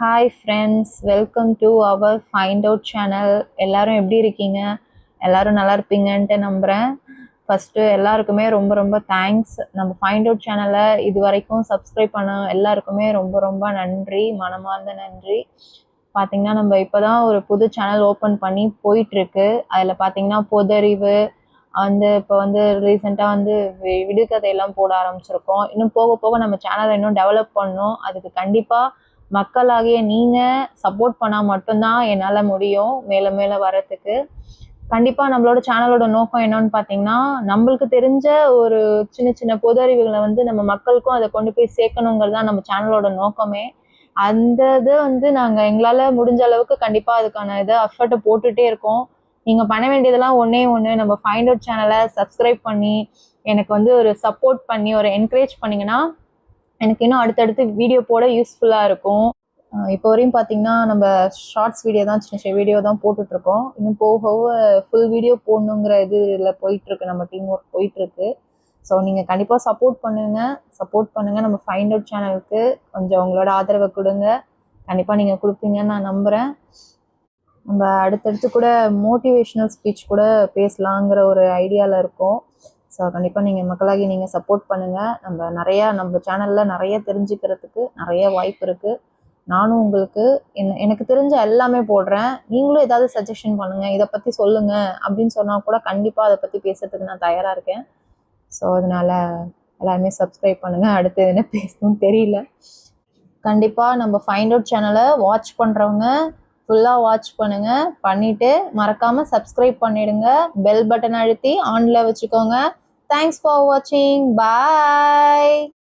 Hi friends, welcome to our find out channel. எல்லாரும் எப்படி இருக்கீங்க? எல்லாரும் நல்லா இருப்பீங்கன்ட்டு நம்புகிறேன். ஃபஸ்ட்டு எல்லாருக்குமே ரொம்ப ரொம்ப தேங்க்ஸ். நம்ம ஃபைண்ட் அவுட் சேனலை இது வரைக்கும் சப்ஸ்கிரைப் பண்ண எல்லாருக்குமே ரொம்ப ரொம்ப நன்றி, மனமார்ந்த நன்றி. பார்த்தீங்கன்னா நம்ம இப்போ தான் ஒரு புது சேனல் ஓப்பன் பண்ணி போயிட்டுருக்கு. அதில் பார்த்தீங்கன்னா பொதறிவு இப்போ ரீசெண்டாக விடுகதையெல்லாம் போட ஆரம்பிச்சிருக்கோம். இன்னும் போக போக நம்ம சேனலை இன்னும் டெவலப் பண்ணணும். அதுக்கு கண்டிப்பாக மக்களாகிய நீங்கள் சப்போர்ட் பண்ணால் மட்டும்தான் என்னால் முடியும் மேலே மேலே வரத்துக்கு. கண்டிப்பாக நம்மளோட சேனலோட நோக்கம் என்னன்னு பார்த்தீங்கன்னா, நம்மளுக்கு தெரிஞ்ச ஒரு சின்ன சின்ன பொது அறிவுகளை நம்ம மக்களுக்கும் அதை கொண்டு போய் சேர்க்கணுங்கிறது தான் நம்ம சேனலோட நோக்கமே. அந்த இது நாங்கள் எங்களால் முடிஞ்ச அளவுக்கு கண்டிப்பாக அதுக்கான எஃபர்ட்டை போட்டுகிட்டே இருக்கோம். நீங்கள் பண்ண வேண்டியதெல்லாம் ஒன்றே ஒன்று, நம்ம ஃபைண்ட் அவுட் சேனலை சப்ஸ்கிரைப் பண்ணி எனக்கு ஒரு சப்போர்ட் பண்ணி ஒரு என்கரேஜ் பண்ணிங்கன்னா எனக்கு இன்னும் அடுத்தடுத்து வீடியோ போட யூஸ்ஃபுல்லாக இருக்கும். இப்போ வரையும் பார்த்தீங்கன்னா நம்ம ஷார்ட்ஸ் வீடியோ தான், சின்ன சின்ன வீடியோ தான் போட்டுட்ருக்கோம். இன்னும் போக போக ஃபுல் வீடியோ போடணுங்கிற இதில் போயிட்டுருக்கு, நம்ம டீம் ஒர்க் போயிட்டுருக்கு. ஸோ நீங்கள் கண்டிப்பாக சப்போர்ட் பண்ணுங்கள் நம்ம ஃபைண்ட் அவுட் சேனலுக்கு கொஞ்சம் உங்களோட ஆதரவை கொடுங்க. கண்டிப்பாக நீங்கள் கொடுப்பீங்கன்னு நான் நம்புகிறேன். நம்ம அடுத்தடுத்து கூட மோட்டிவேஷ்னல் ஸ்பீச் கூட பேசலாங்கிற ஒரு ஐடியாவில் இருக்கோம். ஸோ கண்டிப்பாக நீங்கள் மக்களாகி நீங்கள் சப்போர்ட் பண்ணுங்கள். நம்ம சேனலில் நிறைய தெரிஞ்சுக்கிறதுக்கு நிறைய வாய்ப்பு இருக்குது. நானும் உங்களுக்கு எனக்கு தெரிஞ்ச எல்லாமே போடுறேன். நீங்களும் ஏதாவது சஜஷன் பண்ணுங்கள், இதை பற்றி சொல்லுங்கள் அப்படின்னு சொன்னால் கூட கண்டிப்பாக அதை பற்றி பேசுறதுக்கு நான் தயாராக இருக்கேன். ஸோ அதனால் எல்லாருமே சப்ஸ்கிரைப் பண்ணுங்கள். அடுத்து என்ன பேசணும்னு தெரியல. கண்டிப்பாக நம்ம ஃபைண்ட் அவுட் சேனலை வாட்ச் பண்ணுறவங்க ஃபுல்லாக வாட்ச் பண்ணிவிட்டு மறக்காமல் சப்ஸ்கிரைப் பண்ணிவிடுங்க. பெல் பட்டன் அழுத்தி ஆனில் வச்சுக்கோங்க. தேங்க்ஸ் ஃபார் வாட்சிங். பாய்.